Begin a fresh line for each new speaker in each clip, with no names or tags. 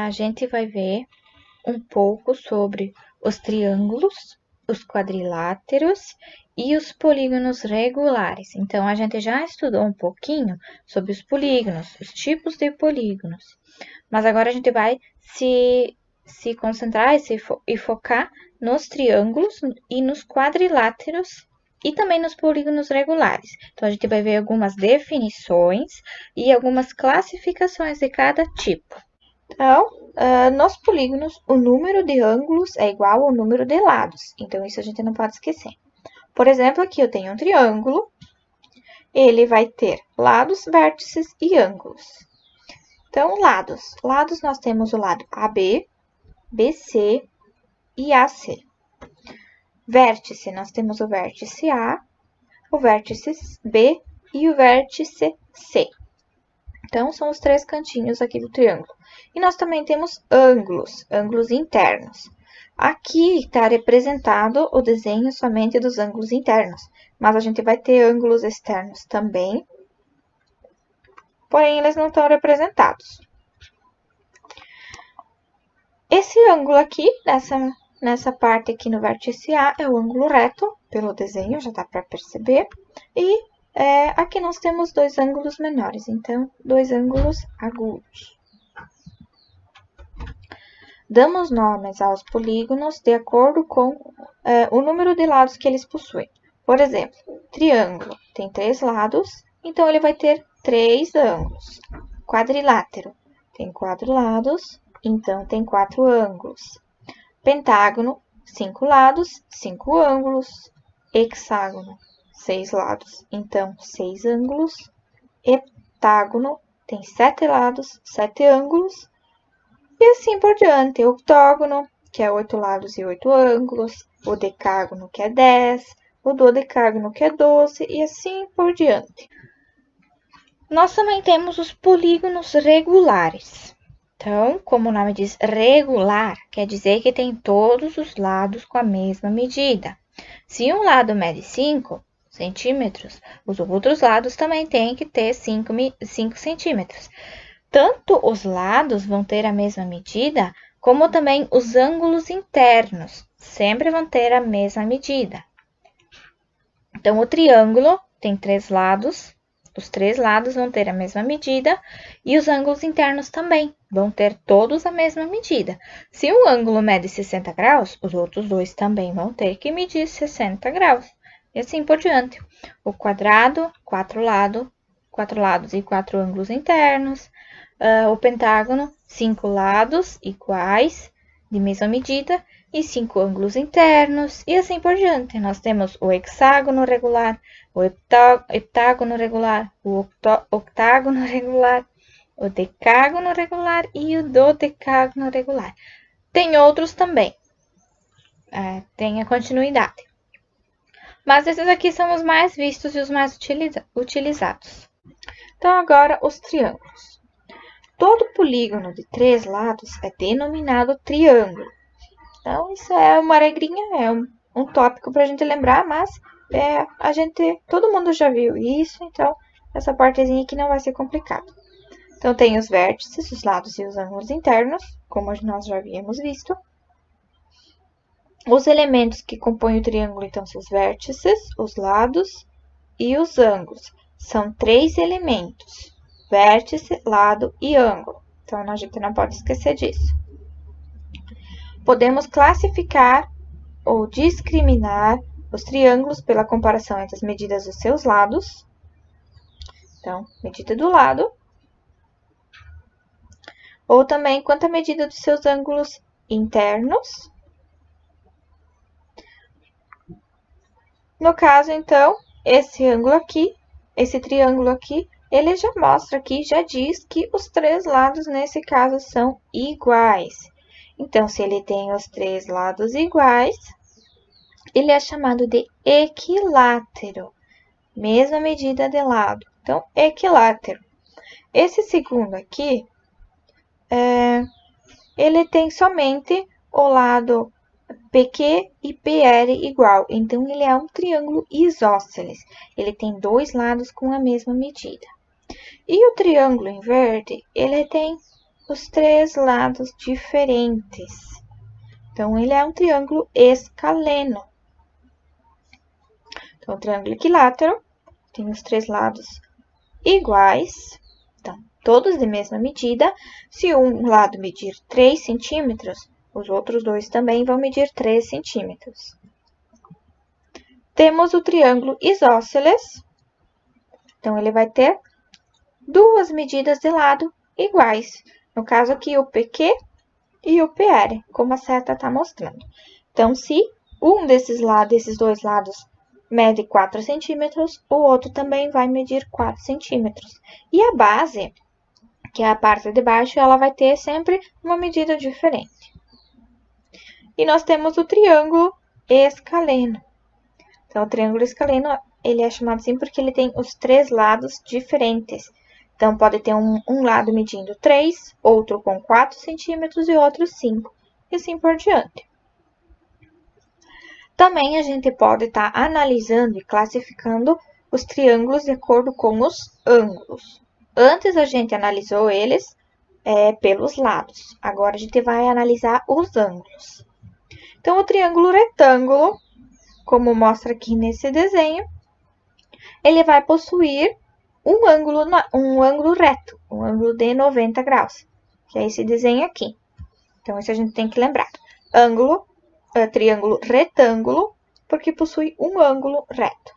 a gente vai ver um pouco sobre os triângulos, os quadriláteros e os polígonos regulares. Então, a gente já estudou um pouquinho sobre os polígonos, os tipos de polígonos. Mas agora a gente vai se concentrar e focar nos triângulos e nos quadriláteros e também nos polígonos regulares. Então, a gente vai ver algumas definições e algumas classificações de cada tipo. Então, nos polígonos, o número de ângulos é igual ao número de lados. Então, isso a gente não pode esquecer. Por exemplo, aqui eu tenho um triângulo. Ele vai ter lados, vértices e ângulos. Então, lados. Lados nós temos o lado AB, BC e AC. Vértice, nós temos o vértice A, o vértice B e o vértice C. Então, são os três cantinhos aqui do triângulo. E nós também temos ângulos, ângulos internos. Aqui está representado o desenho somente dos ângulos internos, mas a gente vai ter ângulos externos também, porém eles não estão representados. Esse ângulo aqui, nessa parte aqui no vértice A, é o ângulo reto, pelo desenho, já dá para perceber. E aqui nós temos dois ângulos menores, então, dois ângulos agudos. Damos nomes aos polígonos de acordo com o número de lados que eles possuem. Por exemplo, triângulo tem 3 lados, então ele vai ter 3 ângulos. Quadrilátero tem 4 lados, então tem 4 ângulos. Pentágono, 5 lados, 5 ângulos. Hexágono, 6 lados, então 6 ângulos. Heptágono tem 7 lados, 7 ângulos. E assim por diante. Octógono, que é 8 lados e 8 ângulos. O decágono, que é 10. O dodecágono, que é 12. E assim por diante. Nós também temos os polígonos regulares. Então, como o nome diz, regular, quer dizer que tem todos os lados com a mesma medida. Se um lado mede 5 centímetros, os outros lados também têm que ter 5 centímetros. Tanto os lados vão ter a mesma medida, como também os ângulos internos sempre vão ter a mesma medida. Então, o triângulo tem 3 lados, os 3 lados vão ter a mesma medida e os ângulos internos também vão ter todos a mesma medida. Se um ângulo mede 60 graus, os outros dois também vão ter que medir 60 graus. E assim por diante. O quadrado, 4 lados e 4 ângulos internos. O pentágono, 5 lados iguais, de mesma medida, e 5 ângulos internos, e assim por diante. Nós temos o hexágono regular, o heptágono regular, o octágono regular, o decágono regular e o dodecágono regular. Tem outros também, tem a continuidade. Mas esses aqui são os mais vistos e os mais utilizados. Então, agora os triângulos. Todo polígono de 3 lados é denominado triângulo. Então, isso é uma regrinha, é um tópico para a gente lembrar, mas todo mundo já viu isso, então essa partezinha aqui não vai ser complicado. Então, tem os vértices, os lados e os ângulos internos, como nós já havíamos visto. Os elementos que compõem o triângulo, então, são os vértices, os lados e os ângulos. São 3 elementos. Vértice, lado e ângulo. Então, a gente não pode esquecer disso. Podemos classificar ou discriminar os triângulos pela comparação entre as medidas dos seus lados. Então, medida do lado. Ou também quanto à medida dos seus ângulos internos. No caso, então, esse ângulo aqui, esse triângulo aqui, ele já mostra aqui, já diz que os 3 lados, nesse caso, são iguais. Então, se ele tem os 3 lados iguais, ele é chamado de equilátero. Mesma medida de lado. Então, equilátero. Esse segundo aqui, ele tem somente o lado PQ e PR igual. Então, ele é um triângulo isósceles. Ele tem 2 lados com a mesma medida. E o triângulo em verde, ele tem os três lados diferentes. Então, ele é um triângulo escaleno. Então, o triângulo equilátero tem os três lados iguais, então, todos de mesma medida. Se um lado medir 3 centímetros, os outros dois também vão medir 3 centímetros. Temos o triângulo isósceles. Então, ele vai ter duas medidas de lado iguais. No caso aqui, o PQ e o PR, como a seta está mostrando. Então, se um desses dois lados mede 4 centímetros, o outro também vai medir 4 centímetros. E a base, que é a parte de baixo, ela vai ter sempre uma medida diferente. E nós temos o triângulo escaleno. Então, o triângulo escaleno, ele é chamado assim porque ele tem os três lados diferentes. Então, pode ter um lado medindo 3, outro com 4 centímetros e outro 5, e assim por diante. Também a gente pode estar analisando e classificando os triângulos de acordo com os ângulos. Antes a gente analisou eles pelos lados, agora a gente vai analisar os ângulos. Então, o triângulo retângulo, como mostra aqui nesse desenho, ele vai possuir um ângulo reto, um ângulo de 90 graus, que é esse desenho aqui. Então, isso a gente tem que lembrar. Triângulo retângulo, porque possui um ângulo reto.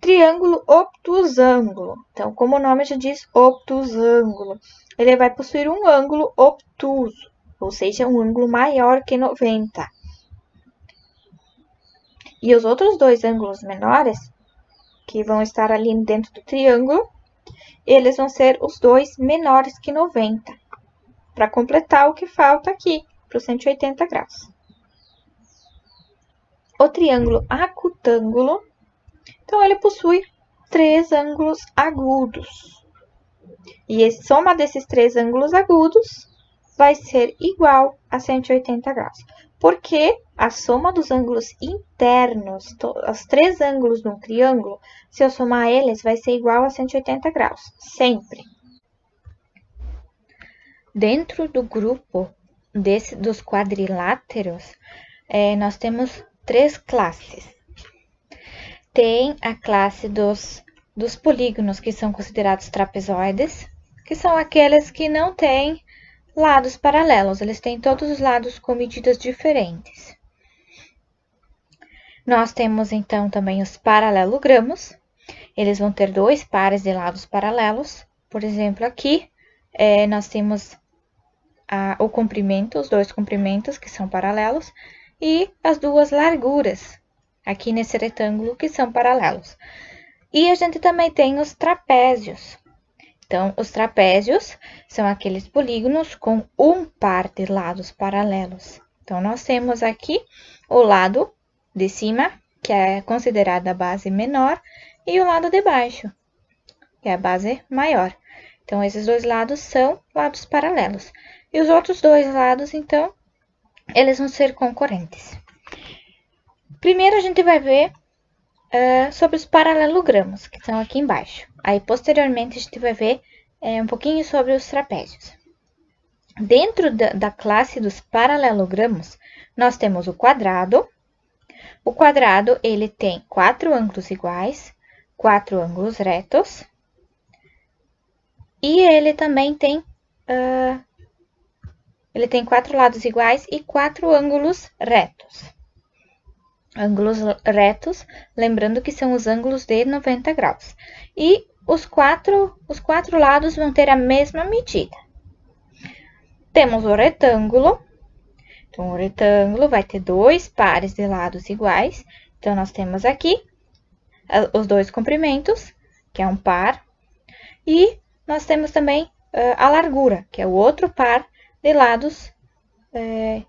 Triângulo obtusângulo. Então, como o nome já diz, obtusângulo, ele vai possuir um ângulo obtuso, ou seja, um ângulo maior que 90. E os outros dois ângulos menores, que vão estar ali dentro do triângulo, eles vão ser os dois menores que 90, para completar o que falta aqui, para os 180 graus. O triângulo acutângulo, então, ele possui três ângulos agudos. E a soma desses três ângulos agudos vai ser igual a 180 graus. Porque a soma dos ângulos internos, os três ângulos de um triângulo, se eu somar eles, vai ser igual a 180 graus, sempre. Dentro do grupo dos quadriláteros, nós temos três classes. Tem a classe dos polígonos, que são considerados trapezoides, que são aqueles que não têm lados paralelos, eles têm todos os lados com medidas diferentes. Nós temos, então, também os paralelogramos, eles vão ter dois pares de lados paralelos. Por exemplo, aqui, nós temos o comprimento, os dois comprimentos, que são paralelos, e as duas larguras, aqui nesse retângulo, que são paralelos. E a gente também tem os trapézios. Então, os trapézios são aqueles polígonos com um par de lados paralelos. Então, nós temos aqui o lado de cima, que é considerada a base menor, e o lado de baixo, que é a base maior. Então, esses dois lados são lados paralelos. E os outros dois lados, então, eles vão ser concorrentes. Primeiro, a gente vai ver sobre os paralelogramos, que estão aqui embaixo. Aí, posteriormente, a gente vai ver um pouquinho sobre os trapézios. Dentro da classe dos paralelogramos, nós temos o quadrado. O quadrado, ele tem 4 ângulos iguais, 4 ângulos retos. E ele também tem 4 lados iguais e 4 ângulos retos. Ângulos retos, lembrando que são os ângulos de 90 graus. E os quatro lados vão ter a mesma medida. Temos o retângulo. Então, o retângulo vai ter dois pares de lados iguais. Então, nós temos aqui os dois comprimentos, que é um par. E nós temos também a largura, que é o outro par de lados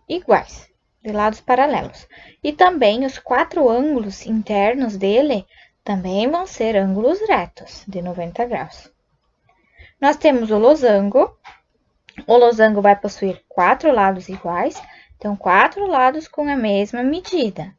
iguais, de lados paralelos. E também os 4 ângulos internos dele também vão ser ângulos retos, de 90 graus. Nós temos o losango. O losango vai possuir 4 lados iguais, então 4 lados com a mesma medida.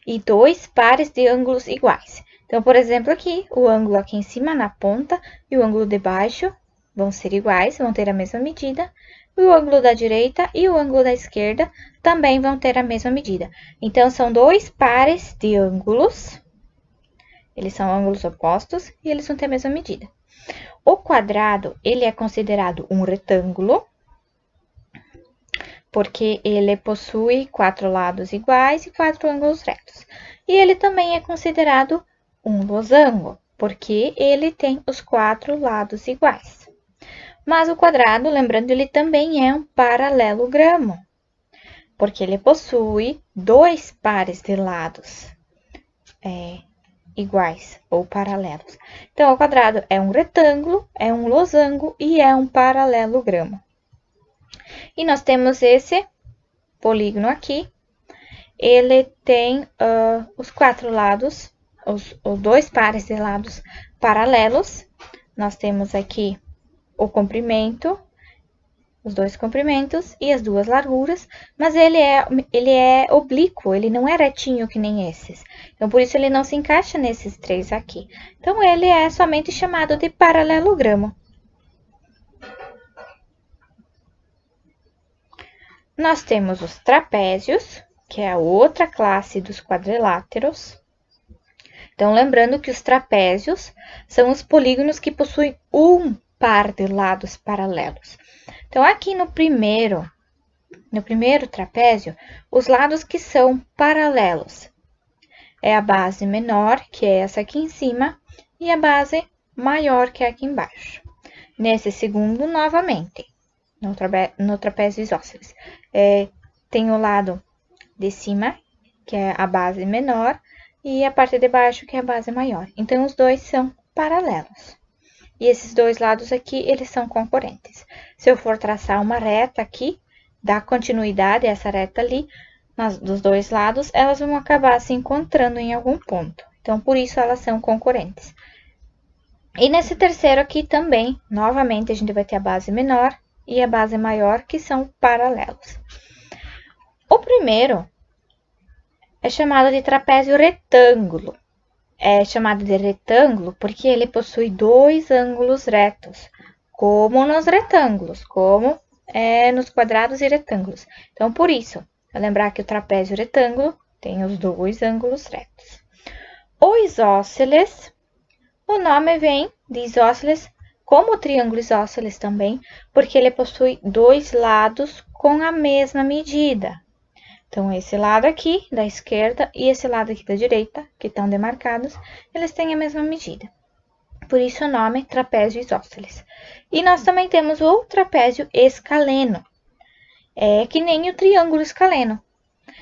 E 2 pares de ângulos iguais. Então, por exemplo, aqui, o ângulo aqui em cima, na ponta, e o ângulo de baixo, vão ser iguais, vão ter a mesma medida. E o ângulo da direita e o ângulo da esquerda também vão ter a mesma medida. Então, são dois pares de ângulos. Eles são ângulos opostos e eles vão ter a mesma medida. O quadrado, ele é considerado um retângulo, porque ele possui 4 lados iguais e 4 ângulos retos. E ele também é considerado um losango, porque ele tem os 4 lados iguais. Mas o quadrado, lembrando, ele também é um paralelogramo, porque ele possui 2 pares de lados iguais ou paralelos. Então, o quadrado é um retângulo, é um losango e é um paralelogramo. E nós temos esse polígono aqui. Ele tem os 4 lados, os 2 pares de lados paralelos. Nós temos aqui o comprimento, os 2 comprimentos e as 2 larguras, mas ele é oblíquo, ele não é retinho que nem esses. Então, por isso, ele não se encaixa nesses 3 aqui. Então, ele é somente chamado de paralelogramo. Nós temos os trapézios, que é a outra classe dos quadriláteros. Então, lembrando que os trapézios são os polígonos que possuem um par de lados paralelos. Então, aqui no primeiro trapézio, os lados que são paralelos é a base menor, que é essa aqui em cima, e a base maior, que é aqui embaixo. Nesse segundo, novamente, no trapézio isósceles, tem o lado de cima, que é a base menor, e a parte de baixo, que é a base maior. Então, os dois são paralelos. E esses 2 lados aqui, eles são concorrentes. Se eu for traçar uma reta aqui, dar continuidade a essa reta ali, dos 2 lados, elas vão acabar se encontrando em algum ponto. Então, por isso, elas são concorrentes. E nesse terceiro aqui também, novamente, a gente vai ter a base menor e a base maior, que são paralelos. O primeiro é chamado de trapézio retângulo. É chamado de retângulo porque ele possui 2 ângulos retos, como nos retângulos, como nos quadrados e retângulos. Então, por isso, lembrar que o trapézio retângulo tem os 2 ângulos retos. O isósceles, o nome vem de isósceles, como o triângulo isósceles também, porque ele possui 2 lados com a mesma medida. Então, esse lado aqui da esquerda e esse lado aqui da direita, que estão demarcados, eles têm a mesma medida. Por isso, o nome trapézio isósceles. E nós também temos o trapézio escaleno. É que nem o triângulo escaleno.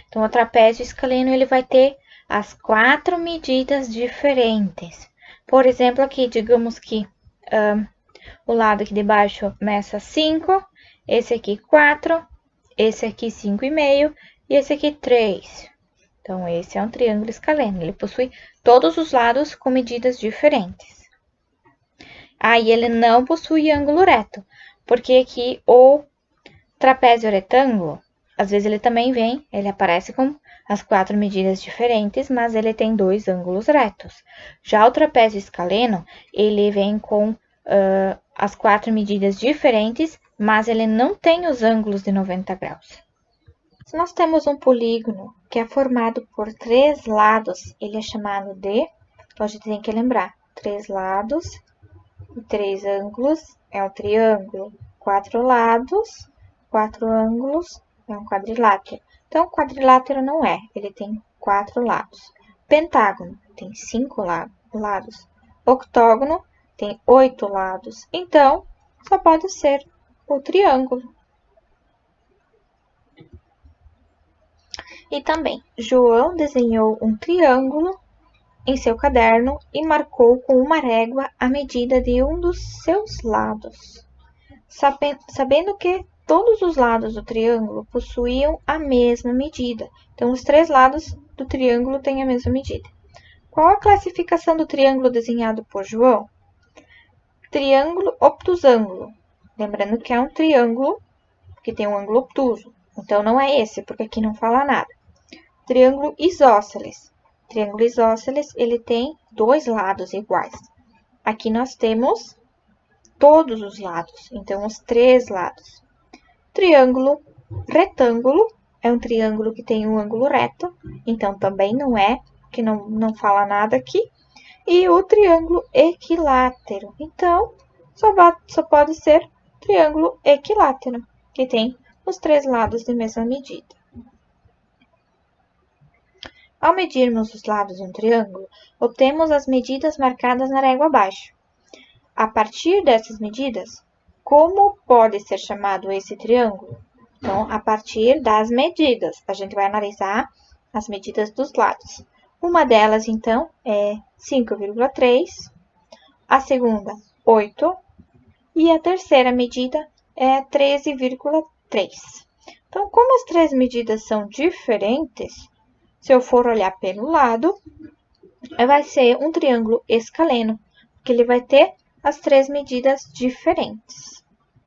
Então, o trapézio escaleno, ele vai ter as 4 medidas diferentes. Por exemplo, aqui, digamos que o lado aqui de baixo meça 5, esse aqui 4, esse aqui 5,5 e esse aqui 3. Então, esse é um triângulo escaleno. Ele possui todos os lados com medidas diferentes. Aí, ele não possui ângulo reto, porque aqui o trapézio retângulo, às vezes ele também vem, ele aparece com as 4 medidas diferentes, mas ele tem 2 ângulos retos. Já o trapézio escaleno, ele vem com as 4 medidas diferentes, mas ele não tem os ângulos de 90 graus. Se nós temos um polígono que é formado por 3 lados, ele é chamado de, então a gente tem que lembrar, 3 lados e 3 ângulos é um triângulo, 4 lados, 4 ângulos é um quadrilátero. Então, quadrilátero não é, ele tem 4 lados. Pentágono tem 5 lados. Octógono tem 8 lados. Então, só pode ser o triângulo. E também, João desenhou um triângulo em seu caderno e marcou com uma régua a medida de um dos seus lados. Sabendo que todos os lados do triângulo possuíam a mesma medida. Então, os 3 lados do triângulo têm a mesma medida. Qual a classificação do triângulo desenhado por João? Triângulo obtusângulo. Lembrando que é um triângulo que tem um ângulo obtuso. Então, não é esse, porque aqui não fala nada. Triângulo isósceles. Triângulo isósceles, ele tem 2 lados iguais. Aqui nós temos todos os lados, então os 3 lados. Triângulo retângulo é um triângulo que tem um ângulo reto, então também não é, que não fala nada aqui. E o triângulo equilátero, então só pode ser triângulo equilátero, que tem os 3 lados de mesma medida. Ao medirmos os lados de um triângulo, obtemos as medidas marcadas na régua abaixo. A partir dessas medidas, como pode ser chamado esse triângulo? Então, a partir das medidas, a gente vai analisar as medidas dos lados. Uma delas, então, é 5,3, a segunda, 8, e a terceira medida é 13,3. Então, como as 3 medidas são diferentes, se eu for olhar pelo lado, vai ser um triângulo escaleno, porque ele vai ter as 3 medidas diferentes.